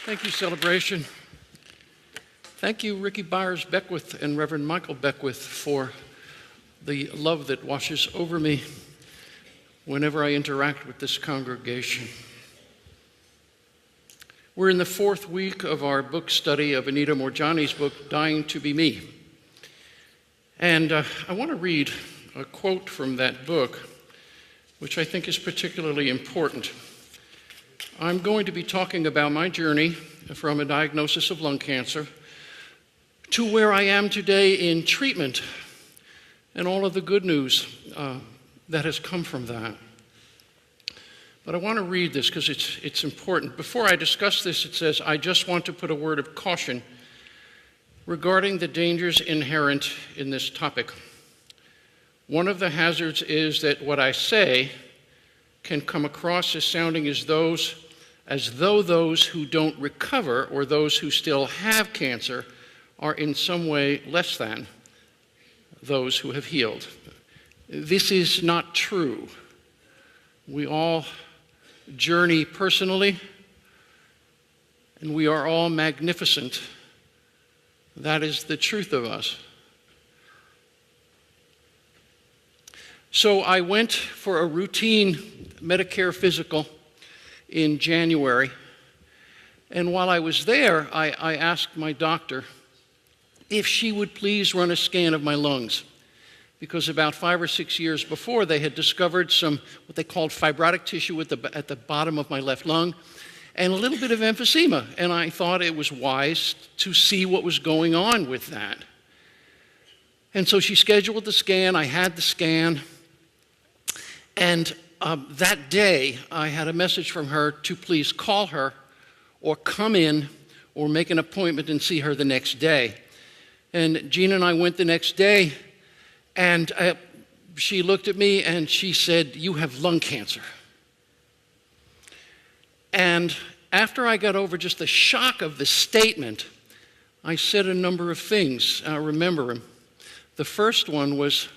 Thank you, Celebration. Thank you, Ricky Byers-Beckwith and Reverend Michael Beckwith, for the love that washes over me whenever I interact with this congregation. We're in the fourth week of our book study of Anita Moorjani's book, Dying to Be Me. And I want to read a quote from that book, which I think is particularly important. I'm going to be talking about my journey from a diagnosis of lung cancer to where I am today in treatment and all of the good news that has come from that. But I want to read this because it's important. Before I discuss this, it says, I just want to put a word of caution regarding the dangers inherent in this topic. One of the hazards is that what I say can come across as sounding as though those who don't recover or those who still have cancer are in some way less than those who have healed. This is not true. We all journey personally, and we are all magnificent. That is the truth of us. So I went for a routine Medicare physical in January, and while I was there, I asked my doctor if she would please run a scan of my lungs, because about 5 or 6 years before, they had discovered some what they called fibrotic tissue at the bottom of my left lung and a little bit of emphysema, and I thought it was wise to see what was going on with that. And so she scheduled the scan. I had the scan, and that day, I had a message from her to please call her or come in or make an appointment and see her the next day. And Gina and I went the next day, and she looked at me and she said, "You have lung cancer." And after I got over just the shock of the statement, I said a number of things. I remember them. The first one was,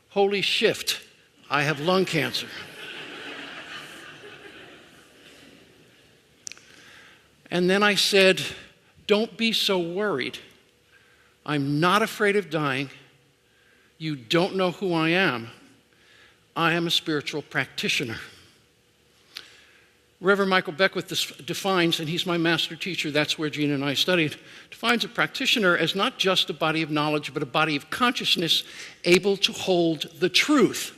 "Holy shift, I have lung cancer." And then I said, "Don't be so worried. I'm not afraid of dying. You don't know who I am. I am a spiritual practitioner." Reverend Michael Beckwith defines, and he's my master teacher, that's where Gina and I studied, defines a practitioner as not just a body of knowledge, but a body of consciousness able to hold the truth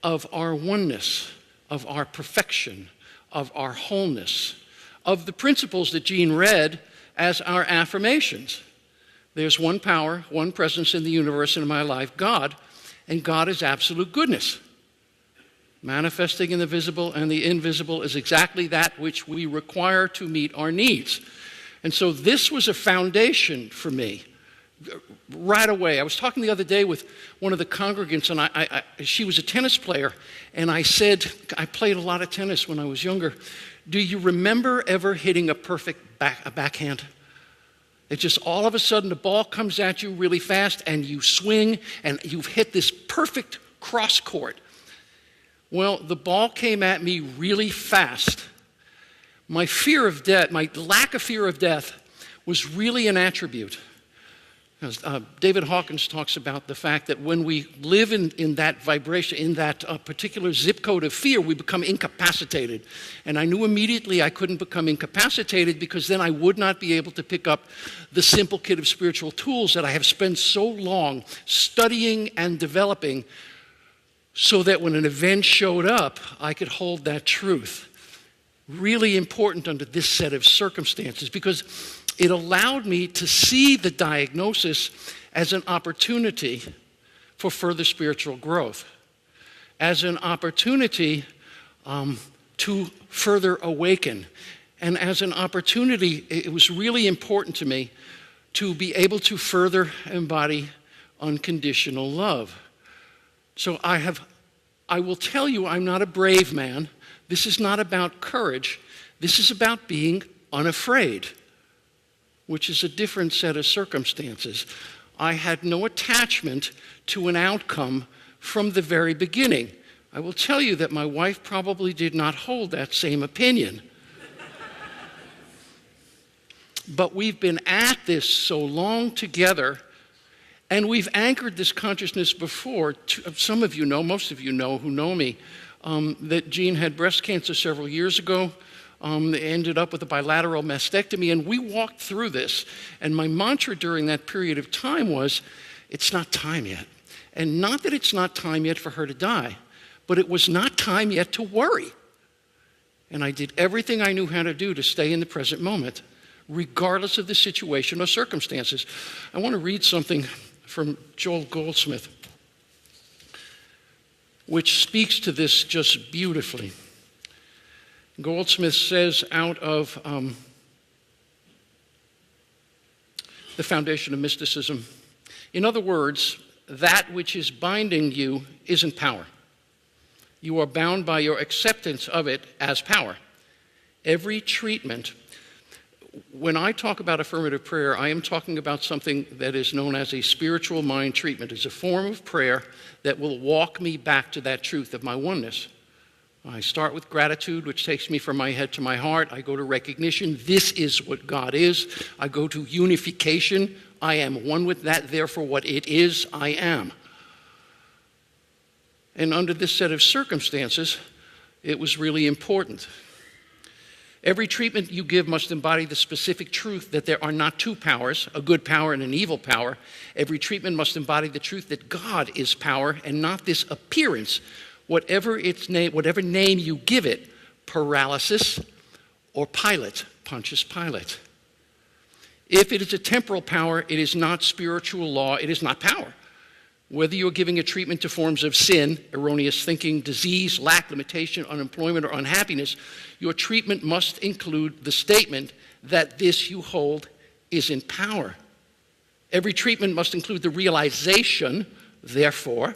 of our oneness, of our perfection, of our wholeness, of the principles that Jean read as our affirmations. There's one power, one presence in the universe and in my life, God, and God is absolute goodness. Manifesting in the visible and the invisible is exactly that which we require to meet our needs. And so this was a foundation for me right away. I was talking the other day with one of the congregants, and she was a tennis player, and I said, I played a lot of tennis when I was younger. Do you remember ever hitting a perfect backhand? It just all of a sudden the ball comes at you really fast and you swing and you've hit this perfect cross court. Well, the ball came at me really fast. My fear of death, my lack of fear of death was really an attribute. David Hawkins talks about the fact that when we live in that vibration, in that particular zip code of fear, we become incapacitated. And I knew immediately I couldn't become incapacitated because then I would not be able to pick up the simple kit of spiritual tools that I have spent so long studying and developing so that when an event showed up, I could hold that truth. Really important under this set of circumstances because it allowed me to see the diagnosis as an opportunity for further spiritual growth, as an opportunity to further awaken, and as an opportunity, it was really important to me to be able to further embody unconditional love. So I will tell you, I'm not a brave man. This is not about courage. This is about being unafraid, which is a different set of circumstances. I had no attachment to an outcome from the very beginning. I will tell you that my wife probably did not hold that same opinion. But we've been at this so long together, and we've anchored this consciousness before. Some of you know, most of you know who know me, that Jean had breast cancer several years ago. Ended up with a bilateral mastectomy, and we walked through this. And my mantra during that period of time was, it's not time yet. And not that it's not time yet for her to die, but it was not time yet to worry. And I did everything I knew how to do to stay in the present moment, regardless of the situation or circumstances. I want to read something from Joel Goldsmith, which speaks to this just beautifully. Goldsmith says out of The Foundation of Mysticism, in other words, that which is binding you isn't power. You are bound by your acceptance of it as power. Every treatment, when I talk about affirmative prayer, I am talking about something that is known as a spiritual mind treatment. It's a form of prayer that will walk me back to that truth of my oneness. I start with gratitude, which takes me from my head to my heart. I go to recognition. This is what God is. I go to unification. I am one with that. Therefore, what it is, I am. And under this set of circumstances, it was really important. Every treatment you give must embody the specific truth that there are not two powers, a good power and an evil power. Every treatment must embody the truth that God is power and not this appearance, whatever its name, whatever name you give it, paralysis or Pilate, Pontius Pilate. If it is a temporal power, it is not spiritual law, it is not power. Whether you're giving a treatment to forms of sin, erroneous thinking, disease, lack, limitation, unemployment, or unhappiness, your treatment must include the statement that this you hold is in power. Every treatment must include the realization, therefore,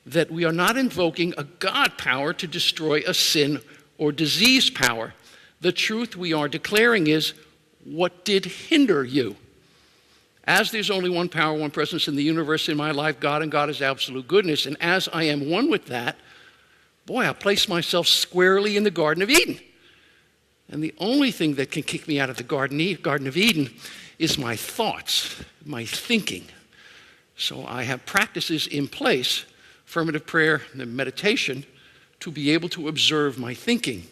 that we are not invoking a God power to destroy a sin or disease power. The truth we are declaring is, what did hinder you? As there's only one power, one presence in the universe, in my life, God, and God is absolute goodness, and as I am one with that, boy, I place myself squarely in the Garden of Eden. And the only thing that can kick me out of the Garden of Eden is my thoughts, my thinking. So I have practices in place, affirmative prayer and meditation, to be able to observe my thinking.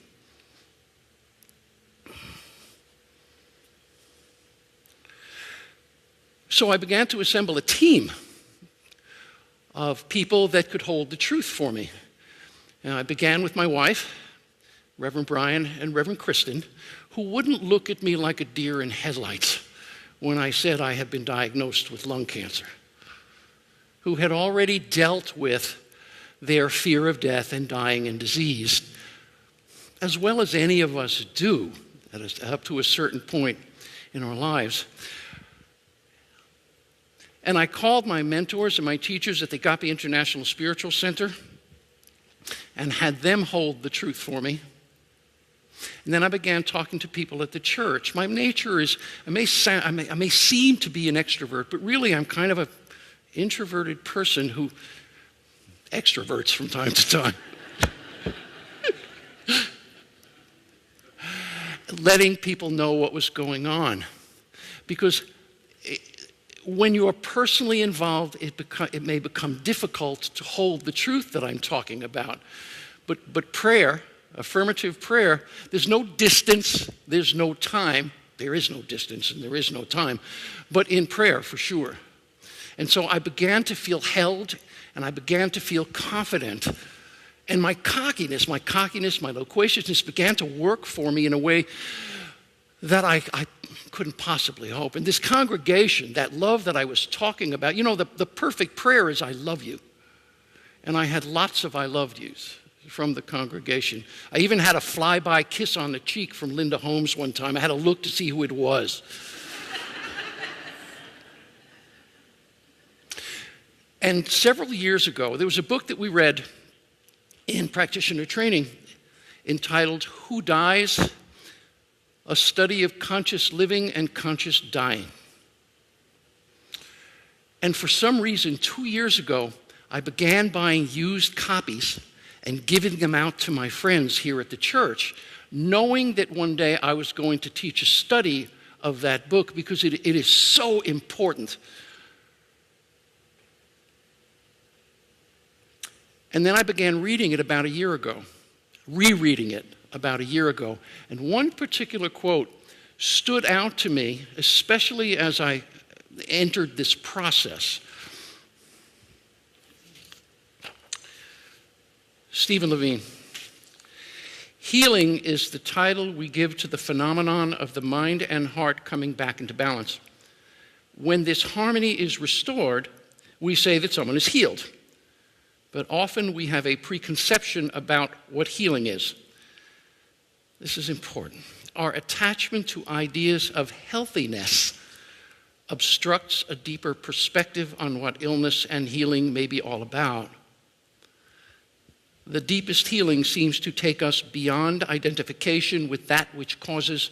So I began to assemble a team of people that could hold the truth for me. And I began with my wife, Reverend Brian and Reverend Kristen, who wouldn't look at me like a deer in headlights when I said I had been diagnosed with lung cancer, who had already dealt with their fear of death and dying and disease, as well as any of us do, that is up to a certain point in our lives. And I called my mentors and my teachers at the Agape International Spiritual Center and had them hold the truth for me. And then I began talking to people at the church. My nature is, I may seem to be an extrovert, but really I'm kind of an introverted person who extroverts from time to time. Letting people know what was going on. Because when you're personally involved, it may become difficult to hold the truth that I'm talking about. But prayer, affirmative prayer, there's no distance, there's no time. There is no distance and there is no time, but in prayer for sure. And so I began to feel held and I began to feel confident. And my cockiness, my loquaciousness began to work for me in a way that I couldn't possibly hope. And this congregation, that love that I was talking about, you know, the perfect prayer is I love you. And I had lots of I loved yous from the congregation. I even had a flyby kiss on the cheek from Linda Holmes one time. I had to look to see who it was. And several years ago, there was a book that we read in practitioner training entitled Who Dies? A Study of Conscious Living and Conscious Dying. And for some reason, 2 years ago, I began buying used copies and giving them out to my friends here at the church, knowing that one day I was going to teach a study of that book because it is so important. And then I began reading it about a year ago, rereading it about a year ago. And one particular quote stood out to me, especially as I entered this process. Stephen Lein. Healing is the title we give to the phenomenon of the mind and heart coming back into balance. When this harmony is restored, we say that someone is healed. But often we have a preconception about what healing is. This is important. Our attachment to ideas of healthiness obstructs a deeper perspective on what illness and healing may be all about. The deepest healing seems to take us beyond identification with that which causes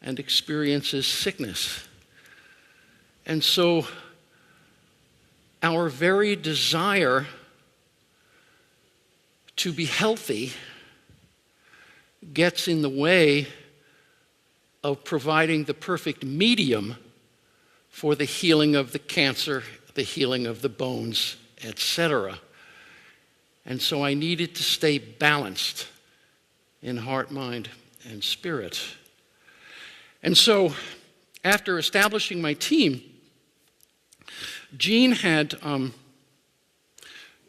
and experiences sickness. And so our very desire to be healthy gets in the way of providing the perfect medium for the healing of the cancer, the healing of the bones, etc. And so I needed to stay balanced in heart, mind, and spirit. And so after establishing my team, Jean had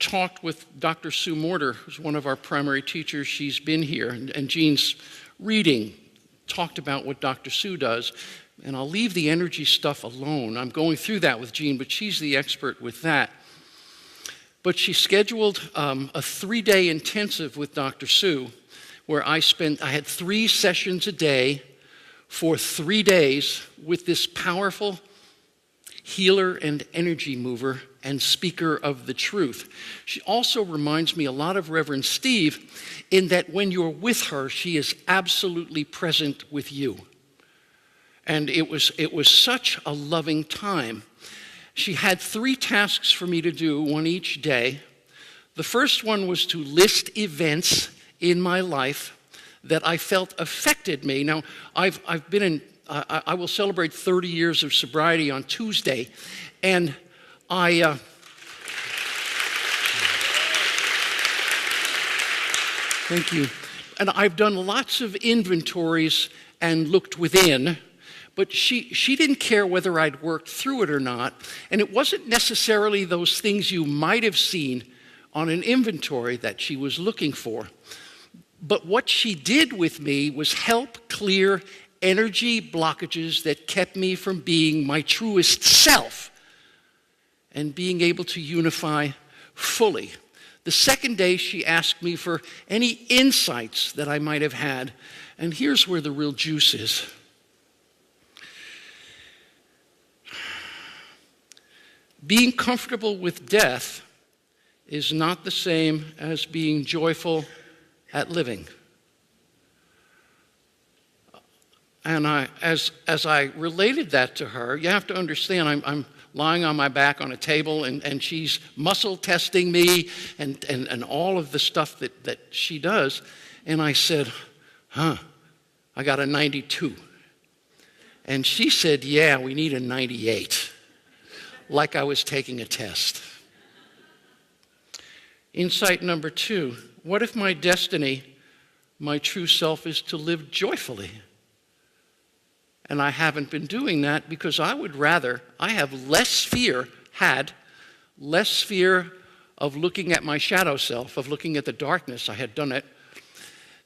talked with Dr. Sue Morter, who's one of our primary teachers. She's been here, and Jean's reading talked about what Dr. Sue does. And I'll leave the energy stuff alone. I'm going through that with Jean, but she's the expert with that. But she scheduled a 3-day intensive with Dr. Sue, where I had 3 sessions a day for 3 days with this powerful healer and energy mover and speaker of the truth. She also reminds me a lot of Reverend Steve in that when you're with her, she is absolutely present with you. And it was such a loving time. She had 3 tasks for me to do, one each day. The first one was to list events in my life that I felt affected me. Now, I've been in, I will celebrate 30 years of sobriety on Tuesday, and thank you. And I've done lots of inventories and looked within. But she didn't care whether I'd worked through it or not. And it wasn't necessarily those things you might have seen on an inventory that she was looking for. But what she did with me was help clear energy blockages that kept me from being my truest self and being able to unify fully. The second day, she asked me for any insights that I might have had. And here's where the real juice is. Being comfortable with death is not the same as being joyful at living. And as I related that to her, you have to understand, I'm lying on my back on a table, and she's muscle testing me and all of the stuff that she does. And I said, I got a 92. And she said, yeah, we need a 98. Like I was taking a test. Insight number 2, what if my destiny, my true self, is to live joyfully? And I haven't been doing that because I have less fear of looking at my shadow self, of looking at the darkness, I had done it,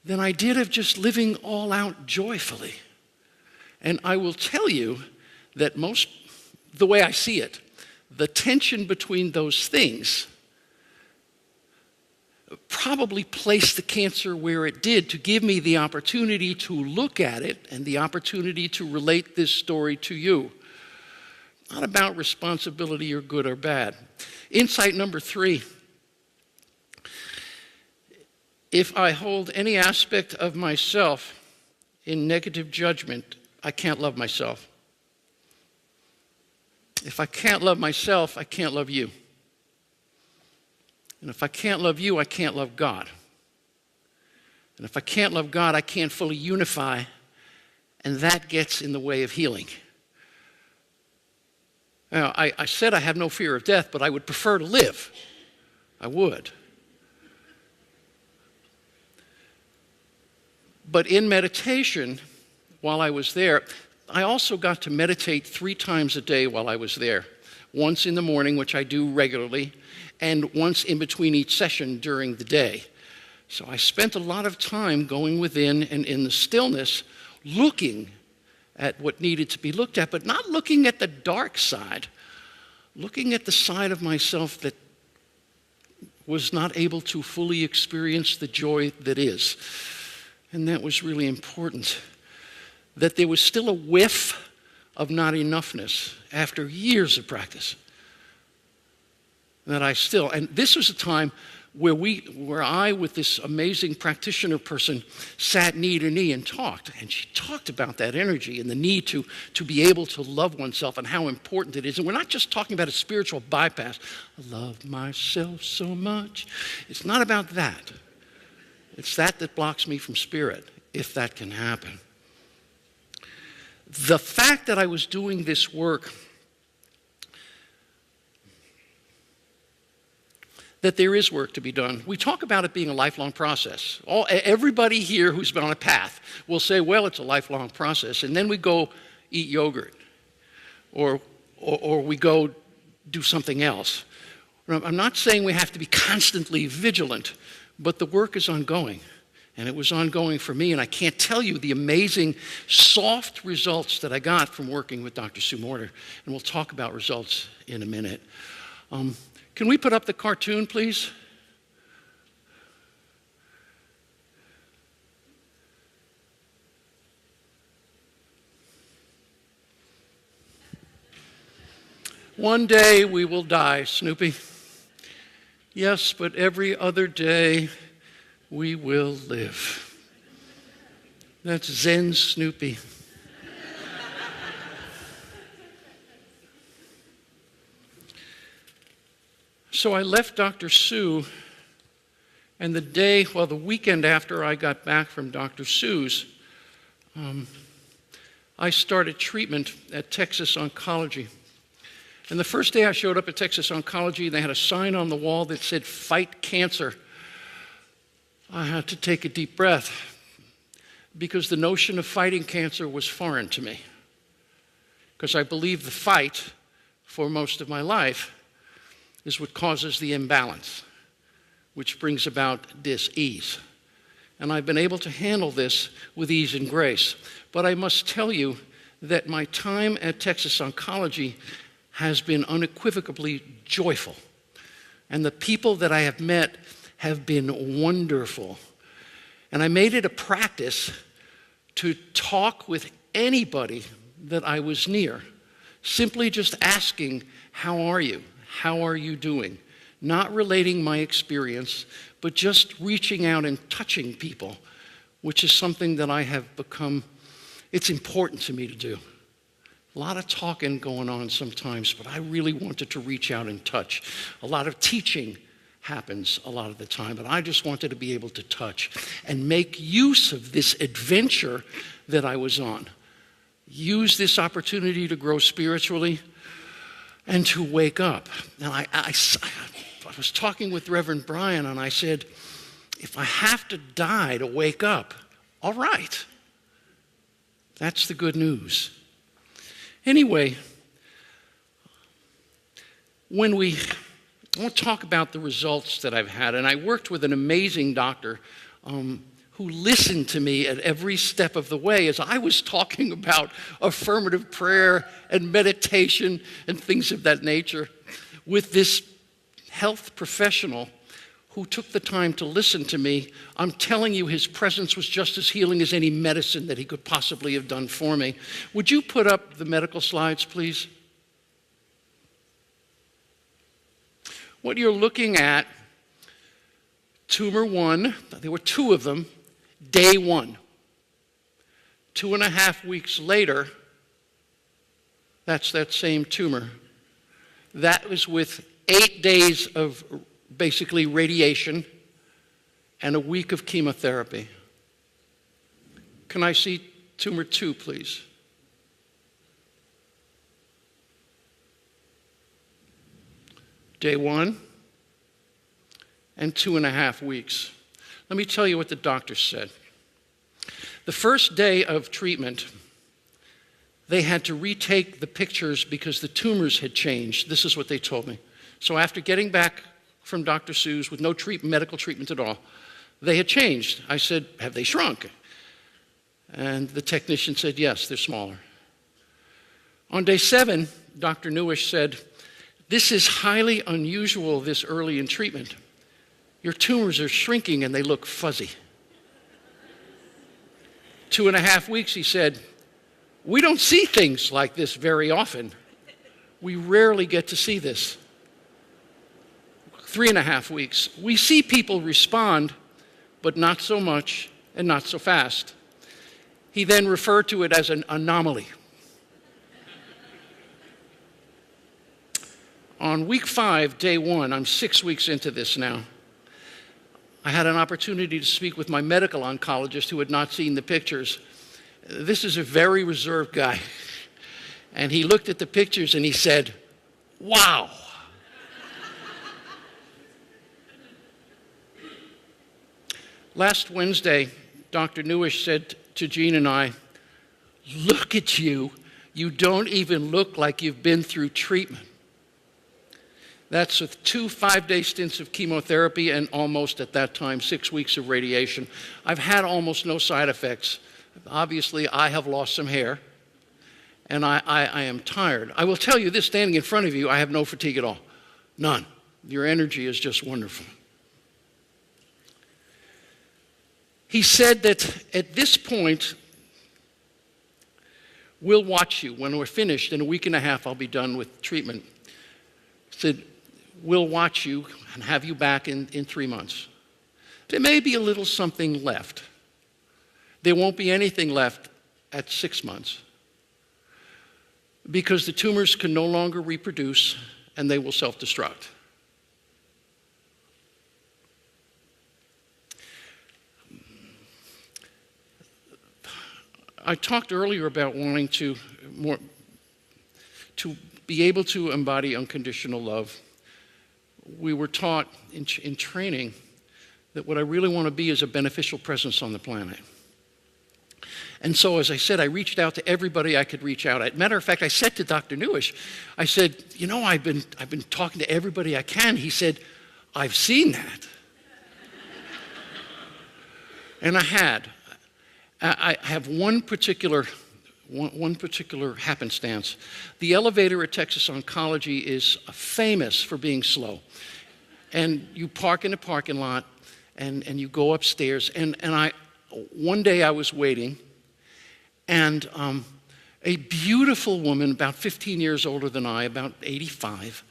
than I did of just living all out joyfully. And I will tell you that the way I see it, the tension between those things probably placed the cancer where it did to give me the opportunity to look at it and the opportunity to relate this story to you. Not about responsibility or good or bad. Insight number 3. If I hold any aspect of myself in negative judgment, I can't love myself. If I can't love myself, I can't love you. And if I can't love you, I can't love God. And if I can't love God, I can't fully unify, and that gets in the way of healing. Now, I said I have no fear of death, but I would prefer to live. I would. But in meditation, while I was there, I also got to meditate 3 times a day while I was there. Once in the morning, which I do regularly, and once in between each session during the day. So I spent a lot of time going within and in the stillness, looking at what needed to be looked at, but not looking at the dark side, looking at the side of myself that was not able to fully experience the joy that is. And that was really important. That there was still a whiff of not enoughness after years of practice. And this was a time where I, with this amazing practitioner person, sat knee to knee and talked. And she talked about that energy and the need to be able to love oneself and how important it is. And we're not just talking about a spiritual bypass. I love myself so much. It's not about that. It's that blocks me from spirit, if that can happen. The fact that I was doing this work, that there is work to be done. We talk about it being a lifelong process. Everybody here who's been on a path will say, well, it's a lifelong process. And then we go eat yogurt or we go do something else. I'm not saying we have to be constantly vigilant, but the work is ongoing. And it was ongoing for me, and I can't tell you the amazing soft results that I got from working with Dr. Sue Morter. And we'll talk about results in a minute. Can we put up the cartoon, please? One day we will die, Snoopy. Yes, but every other day we will live. That's Zen Snoopy. So I left Dr. Sue, and the weekend after I got back from Dr. Sue's, I started treatment at Texas Oncology. And the first day I showed up at Texas Oncology, they had a sign on the wall that said, "Fight Cancer." I had to take a deep breath because the notion of fighting cancer was foreign to me. Because I believe the fight for most of my life is what causes the imbalance, which brings about dis-ease. And I've been able to handle this with ease and grace. But I must tell you that my time at Texas Oncology has been unequivocally joyful. And the people that I have met have been wonderful. And I made it a practice to talk with anybody that I was near, simply just asking, "How are you? How are you doing?" Not relating my experience, but just reaching out and touching people, which is something that I have become, it's important to me to do. A lot of talking going on sometimes, but I really wanted to reach out and touch. A lot of teaching happens a lot of the time, but I just wanted to be able to touch and make use of this adventure that I was on. Use this opportunity to grow spiritually and to wake up. Now, I was talking with Reverend Brian, and I said, if I have to die to wake up, all right. That's the good news. Anyway, I want to talk about the results that I've had. And I worked with an amazing doctor who listened to me at every step of the way as I was talking about affirmative prayer and meditation and things of that nature with this health professional who took the time to listen to me. I'm telling you, his presence was just as healing as any medicine that he could possibly have done for me. Would you put up the medical slides, please? What you're looking at, tumor 1, there were 2 of them, day 1. 2.5 weeks later, that's that same tumor. That was with 8 days of basically radiation and a week of chemotherapy. Can I see tumor 2, please? Day 1 and 2.5 weeks. Let me tell you what the doctor said. The first day of treatment, they had to retake the pictures because the tumors had changed. This is what they told me. So after getting back from Dr. Seuss with no medical treatment at all, they had changed. I said, have they shrunk? And the technician said, yes, they're smaller. On day 7, Dr. Newish said, this is highly unusual this early in treatment. Your tumors are shrinking and they look fuzzy. 2.5 weeks, he said, we don't see things like this very often. We rarely get to see this. 3.5 weeks, we see people respond, but not so much and not so fast. He then referred to it as an anomaly. On week 5, day 1, I'm 6 weeks into this now, I had an opportunity to speak with my medical oncologist who had not seen the pictures. This is a very reserved guy. And he looked at the pictures and he said, wow. Last Wednesday, Dr. Newish said to Jean and I, look at you. You don't even look like you've been through treatment. That's with 2 5-day stints of chemotherapy and almost, at that time, 6 weeks of radiation. I've had almost no side effects. Obviously, I have lost some hair, and I am tired. I will tell you this, standing in front of you, I have no fatigue at all. None. Your energy is just wonderful. He said that at this point, we'll watch you. When we're finished, in a week and a half, I'll be done with treatment. He said, we'll watch you and have you back in 3 months. There may be a little something left. There won't be anything left at 6 months because the tumors can no longer reproduce and they will self-destruct. I talked earlier about wanting to be able to embody unconditional love. We were taught in training that what I really want to be is a beneficial presence on the planet. And so, as I said, I reached out to everybody I could reach out to. Matter of fact, I said to Dr. Newish, I said, you know, I've been talking to everybody I can. He said, I've seen that. And I had. I have one particular happenstance. The elevator at Texas Oncology is famous for being slow. And you park in a parking lot, and you go upstairs. And one day I was waiting, and a beautiful woman, about 15 years older than I, about 85,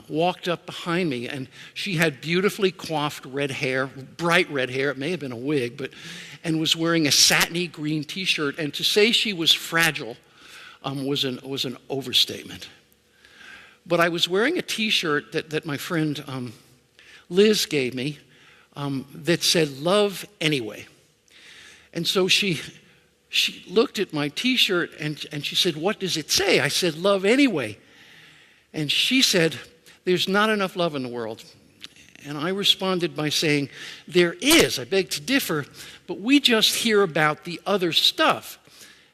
walked up behind me, and she had beautifully coiffed red hair, bright red hair. It may have been a wig, and was wearing a satiny green T-shirt. And to say she was fragile was an overstatement. But I was wearing a T-shirt that my friend Liz gave me that said "Love Anyway," and so she looked at my T-shirt and she said, "What does it say?" I said, "Love Anyway." And she said, "There's not enough love in the world." And I responded by saying, "There is, I beg to differ, but we just hear about the other stuff."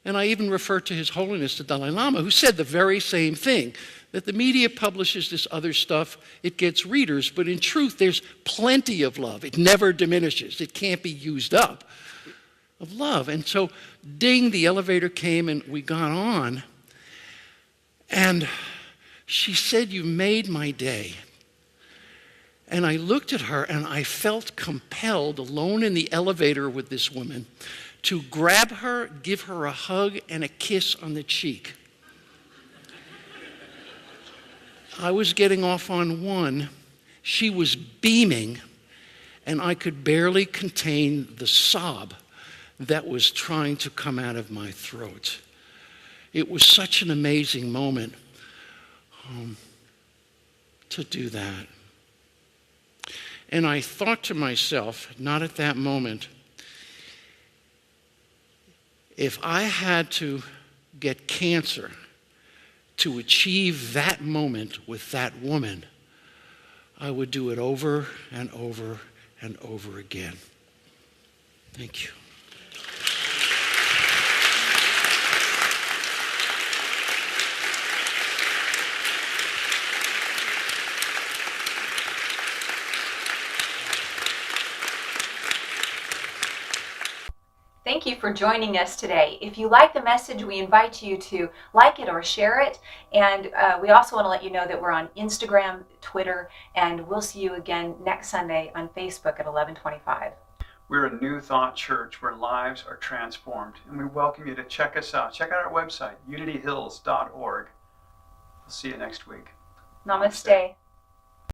And I even referred to His Holiness the Dalai Lama, who said the very same thing, that the media publishes this other stuff, it gets readers, but in truth, there's plenty of love. It never diminishes. It can't be used up of love. And so, ding, the elevator came and we got on. And she said, "You made my day." And I looked at her and I felt compelled, alone in the elevator with this woman, to grab her, give her a hug and a kiss on the cheek. I was getting off on one. She was beaming, and I could barely contain the sob that was trying to come out of my throat. It was such an amazing moment to do that. And I thought to myself, not at that moment, If I had to get cancer to achieve that moment with that woman, I would do it over and over and over again. Thank you. Thank you for joining us today. If you like the message, we invite you to like it or share it. And we also want to let you know that we're on Instagram, Twitter, and we'll see you again next Sunday on Facebook at 11:25. We're a New Thought church where lives are transformed, and we welcome you to check us out. Check out our website, unityhills.org. We'll see you next week. Namaste.